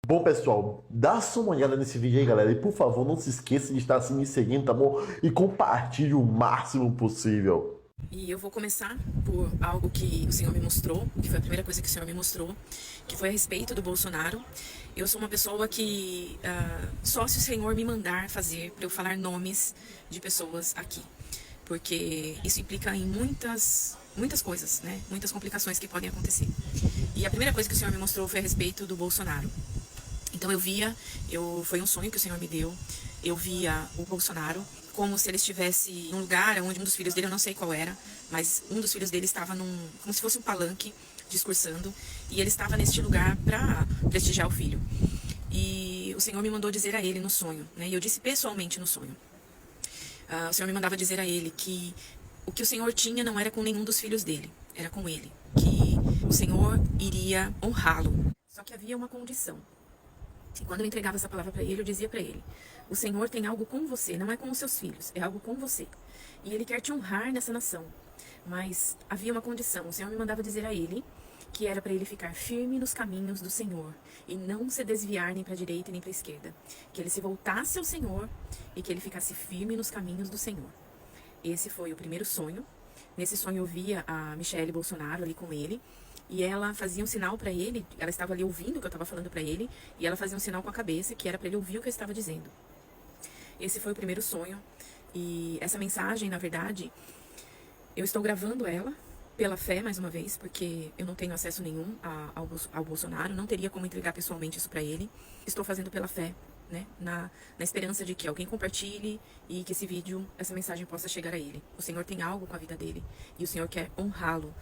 Bom, pessoal, dá só uma olhada nesse vídeo aí, galera. E por favor, não se esqueça de estar assim me seguindo, tá bom? E compartilhe o máximo possível. E eu vou começar por algo que o Senhor me mostrou, que foi a primeira coisa que o Senhor me mostrou, que foi a respeito do Bolsonaro. Eu sou uma pessoa que só se o Senhor me mandar fazer para eu falar nomes de pessoas aqui, porque isso implica em muitas coisas, né? Muitas complicações que podem acontecer. E a primeira coisa que o Senhor me mostrou foi a respeito do Bolsonaro. Então foi um sonho que o Senhor me deu. Eu via o Bolsonaro como se ele estivesse num lugar onde um dos filhos dele, eu não sei qual era, mas um dos filhos dele estava como se fosse um palanque, discursando, e ele estava neste lugar para prestigiar o filho. E o Senhor me mandou dizer a ele no sonho, né? E eu disse pessoalmente no sonho. O Senhor me mandava dizer a ele que o que o Senhor tinha não era com nenhum dos filhos dele, era com ele, que o Senhor iria honrá-lo. Só que havia uma condição. E quando eu entregava essa palavra para ele, eu dizia para ele: o Senhor tem algo com você, não é com os seus filhos, é algo com você. E ele quer te honrar nessa nação. Mas havia uma condição. O Senhor me mandava dizer a ele que era para ele ficar firme nos caminhos do Senhor e não se desviar nem para a direita nem para a esquerda. Que ele se voltasse ao Senhor e que ele ficasse firme nos caminhos do Senhor. Esse foi o primeiro sonho. Nesse sonho eu via a Michelle Bolsonaro ali com ele. E ela fazia um sinal para ele, ela estava ali ouvindo o que eu estava falando para ele, e ela fazia um sinal com a cabeça, que era para ele ouvir o que eu estava dizendo. Esse foi o primeiro sonho, e essa mensagem, na verdade, eu estou gravando ela pela fé, mais uma vez, porque eu não tenho acesso nenhum ao Bolsonaro, não teria como entregar pessoalmente isso para ele. Estou fazendo pela fé, né, na esperança de que alguém compartilhe e que esse vídeo, essa mensagem possa chegar a ele. O Senhor tem algo com a vida dele, e o Senhor quer honrá-lo.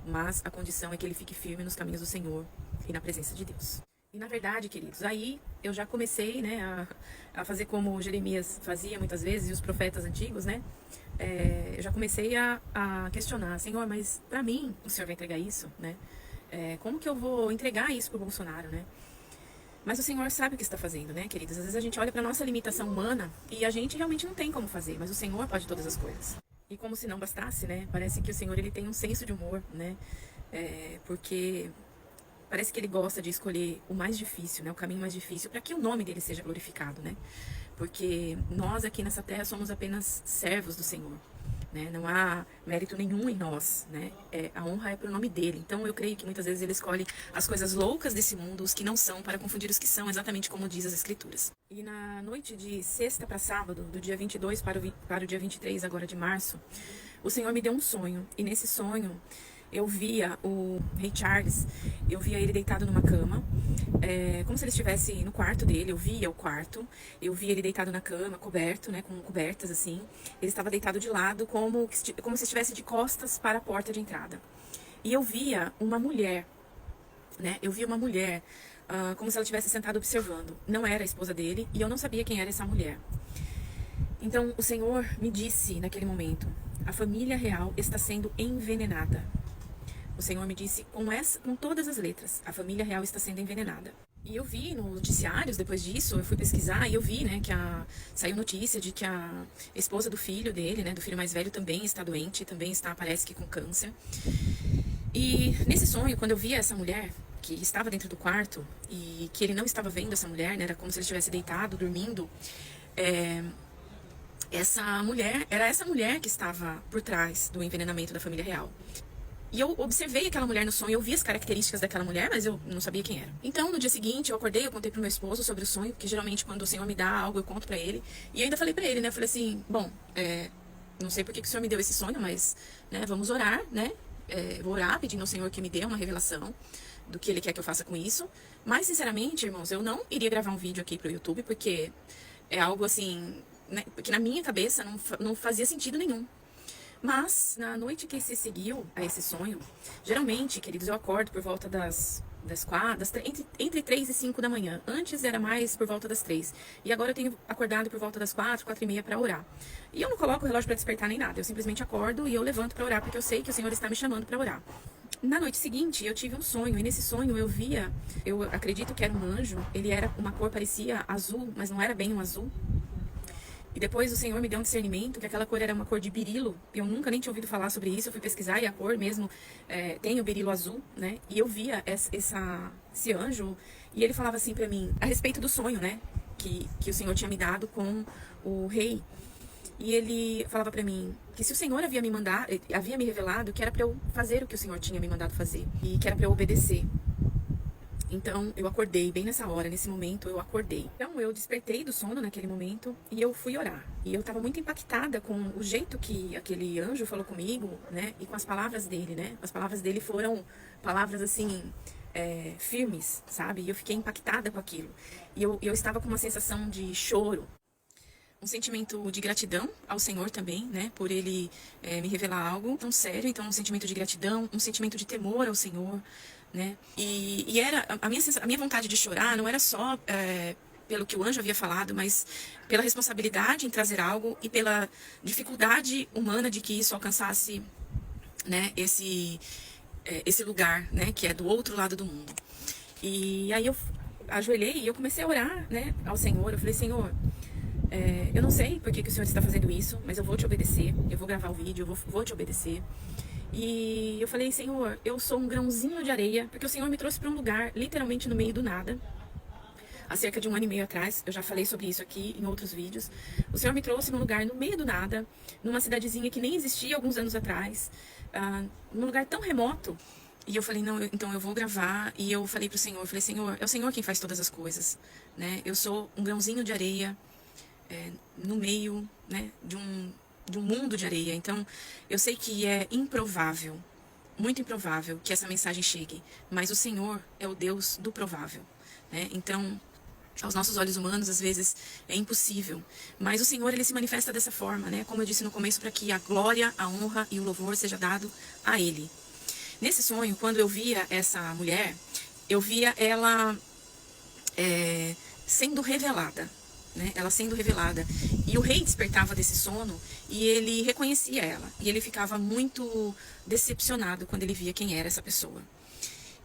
Mas a condição é que ele fique firme nos caminhos do Senhor e na presença de Deus. E na verdade, queridos, aí eu já comecei, né, a fazer como Jeremias fazia muitas vezes, e os profetas antigos, né? Eu já comecei a questionar: Senhor, mas para mim o Senhor vai entregar isso, né? Como que eu vou entregar isso pro Bolsonaro, né? Mas o Senhor sabe o que está fazendo, né, queridos? Às vezes a gente olha para nossa limitação humana e a gente realmente não tem como fazer, mas o Senhor pode todas as coisas. E como se não bastasse, né? Parece que o Senhor, ele tem um senso de humor, né? Porque parece que ele gosta de escolher o mais difícil, né? O caminho mais difícil, para que o nome dele seja glorificado, né? Porque nós aqui nessa terra somos apenas servos do Senhor, né? Não há mérito nenhum em nós, né? A honra é para o nome dele. Então eu creio que muitas vezes ele escolhe as coisas loucas desse mundo, os que não são, para confundir os que são, exatamente como diz as Escrituras. E na noite de sexta para sábado, do dia 22 para o dia 23 agora de março, o Senhor me deu um sonho. E nesse sonho eu via o Rei Charles, eu via ele deitado numa cama, como se ele estivesse no quarto dele. Eu via o quarto, eu via ele deitado na cama, coberto, né, com cobertas assim. Ele estava deitado de lado, como se estivesse de costas para a porta de entrada. E eu via uma mulher, né, como se ela estivesse sentada observando. Não era a esposa dele e eu não sabia quem era essa mulher. Então o Senhor me disse naquele momento: a família real está sendo envenenada. O Senhor me disse com todas as letras: a família real está sendo envenenada. E eu vi nos noticiários, depois disso, eu fui pesquisar e eu vi, né, que saiu notícia de que a esposa do filho dele, né, do filho mais velho, também está doente, também está, parece que com câncer. E nesse sonho, quando eu via essa mulher que estava dentro do quarto e que ele não estava vendo essa mulher, né, era como se ele estivesse deitado, dormindo, era essa mulher que estava por trás do envenenamento da família real. E eu observei aquela mulher no sonho, eu vi as características daquela mulher, mas eu não sabia quem era. Então, no dia seguinte, eu acordei, eu contei pro meu esposo sobre o sonho, porque geralmente quando o Senhor me dá algo, eu conto pra ele. E eu ainda falei pra ele, né, eu falei assim: bom, não sei por que o Senhor me deu esse sonho, mas, né, vamos orar, né? Vou orar pedindo ao Senhor que me dê uma revelação do que Ele quer que eu faça com isso. Mas, sinceramente, irmãos, eu não iria gravar um vídeo aqui pro YouTube, porque é algo assim, né, porque na minha cabeça não fazia sentido nenhum. Mas, na noite que se seguiu a esse sonho, geralmente, queridos, eu acordo por volta entre 3 e 5 da manhã. Antes era mais por volta das 3. E agora eu tenho acordado por volta das 4, 4 e meia para orar. E eu não coloco o relógio para despertar nem nada. Eu simplesmente acordo e eu levanto para orar, porque eu sei que o Senhor está me chamando para orar. Na noite seguinte, eu tive um sonho, e nesse sonho eu acredito que era um anjo. Ele era uma cor, parecia azul, mas não era bem um azul. E depois o Senhor me deu um discernimento que aquela cor era uma cor de berilo. Eu nunca nem tinha ouvido falar sobre isso. Eu fui pesquisar e a cor mesmo tem o berilo azul, né? E eu via esse anjo, e ele falava assim pra mim, a respeito do sonho, né, que o Senhor tinha me dado com o rei. E ele falava pra mim que se o Senhor havia me revelado que era pra eu fazer o que o Senhor tinha me mandado fazer, e que era pra eu obedecer. Então, eu acordei bem nessa hora, nesse momento, eu acordei. Então, eu despertei do sono naquele momento e eu fui orar. E eu estava muito impactada com o jeito que aquele anjo falou comigo, né? E com as palavras dele, né? As palavras dele foram palavras, assim, firmes, sabe? E eu fiquei impactada com aquilo. E eu estava com uma sensação de choro. Um sentimento de gratidão ao Senhor também, né? Por Ele me revelar algo tão sério. Então, um sentimento de gratidão, um sentimento de temor ao Senhor, né? E era a minha vontade de chorar não era só pelo que o anjo havia falado, mas pela responsabilidade em trazer algo e pela dificuldade humana de que isso alcançasse, né? Esse lugar, né? Que é do outro lado do mundo. E aí eu ajoelhei e eu comecei a orar, né? Ao Senhor. Eu falei, Senhor, eu não sei por que o Senhor está fazendo isso, mas eu vou te obedecer. Eu vou gravar o vídeo, eu vou te obedecer. E eu falei, Senhor, eu sou um grãozinho de areia, porque o Senhor me trouxe para um lugar, literalmente no meio do nada. Há cerca de 1 ano e meio atrás, eu já falei sobre isso aqui em outros vídeos. O Senhor me trouxe num lugar no meio do nada, numa cidadezinha que nem existia alguns anos atrás, num lugar tão remoto. E eu falei, não, então eu vou gravar. E eu falei pro Senhor, Senhor, é o Senhor quem faz todas as coisas, né? Eu sou um grãozinho de areia, no meio, né, de um mundo de areia. Então, eu sei que é improvável, muito improvável que essa mensagem chegue, mas o Senhor é o Deus do provável, né? Então, aos nossos olhos humanos, às vezes, é impossível, mas o Senhor, Ele se manifesta dessa forma, né? Como eu disse no começo, para que a glória, a honra e o louvor seja dado a Ele. Nesse sonho, quando eu via essa mulher, eu via ela sendo revelada, né? Ela sendo revelada. E o rei despertava desse sono e ele reconhecia ela. E ele ficava muito decepcionado quando ele via quem era essa pessoa.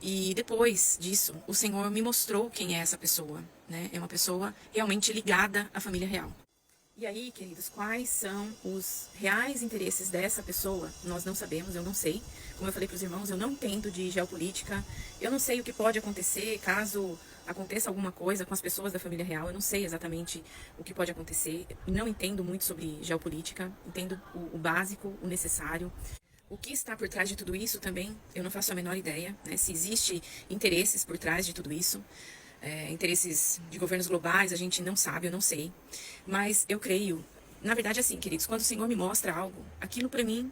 E depois disso, o Senhor me mostrou quem é essa pessoa, né? É uma pessoa realmente ligada à família real. E aí, queridos, quais são os reais interesses dessa pessoa? Nós não sabemos, eu não sei. Como eu falei para os irmãos, eu não entendo de geopolítica. Eu não sei o que pode acontecer caso aconteça alguma coisa com as pessoas da família real. Eu não sei exatamente o que pode acontecer. Não entendo muito sobre geopolítica. Entendo o básico, o necessário. O que está por trás de tudo isso também, eu não faço a menor ideia, né? Se existe interesses por trás de tudo isso. Interesses de governos globais, a gente não sabe, eu não sei. Mas eu creio, na verdade, assim, queridos, quando o Senhor me mostra algo, aquilo para mim,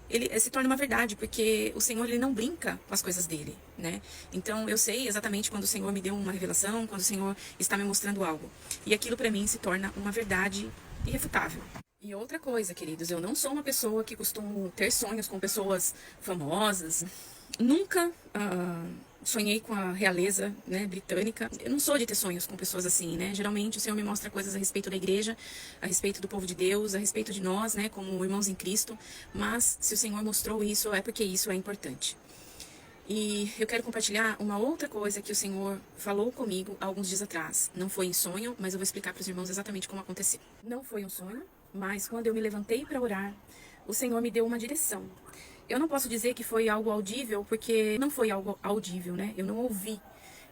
ele se torna uma verdade, porque o Senhor, Ele não brinca com as coisas dele, né? Então, eu sei exatamente quando o Senhor me deu uma revelação, quando o Senhor está me mostrando algo. E aquilo para mim se torna uma verdade irrefutável. E outra coisa, queridos, eu não sou uma pessoa que costumo ter sonhos com pessoas famosas. Nunca sonhei com a realeza, né, britânica. Eu não sou de ter sonhos com pessoas assim, né? Geralmente o Senhor me mostra coisas a respeito da igreja, a respeito do povo de Deus, a respeito de nós, né, como irmãos em Cristo. Mas se o Senhor mostrou isso, é porque isso é importante. E eu quero compartilhar uma outra coisa que o Senhor falou comigo há alguns dias atrás. Não foi em sonho, mas eu vou explicar para os irmãos exatamente como aconteceu. Não foi um sonho, mas quando eu me levantei para orar, o Senhor me deu uma direção. Eu não posso dizer que foi algo audível, porque não foi algo audível, né? Eu não ouvi,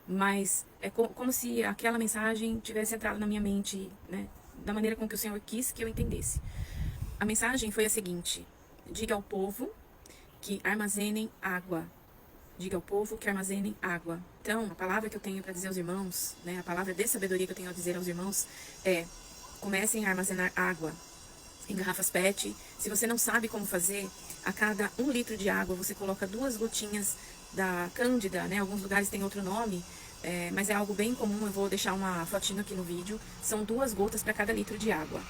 mas é como se aquela mensagem tivesse entrado na minha mente, né? Da maneira com que o Senhor quis que eu entendesse. A mensagem foi a seguinte: diga ao povo que armazenem água. Diga ao povo que armazenem água. Então, a palavra que eu tenho para dizer aos irmãos, né? A palavra de sabedoria que eu tenho a dizer aos irmãos é: comecem a armazenar água em garrafas PET. Se você não sabe como fazer, a cada 1 litro de água você coloca 2 gotinhas da Cândida, né? Alguns lugares tem outro nome, mas é algo bem comum. Eu vou deixar uma fotinho aqui no vídeo. São 2 gotas para cada litro de água.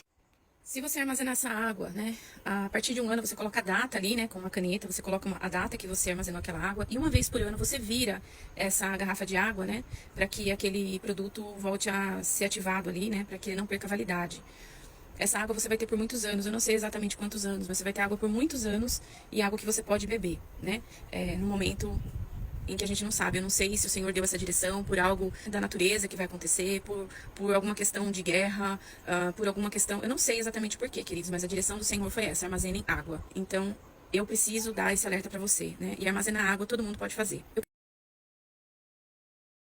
Se você armazenar essa água, né, a partir de 1 ano você coloca a data ali, né, com uma caneta, você coloca a data que você armazenou aquela água, e uma vez por ano você vira essa garrafa de água, né, para que aquele produto volte a ser ativado ali, né, para que ele não perca a validade. Essa água você vai ter por muitos anos, eu não sei exatamente quantos anos, mas você vai ter água por muitos anos e água que você pode beber, né, no momento em que a gente não sabe. Eu não sei se o Senhor deu essa direção por algo da natureza que vai acontecer, por alguma questão de guerra, por alguma questão... Eu não sei exatamente por quê, queridos, mas a direção do Senhor foi essa: armazenem água. Então, eu preciso dar esse alerta para você, né? E armazenar água todo mundo pode fazer.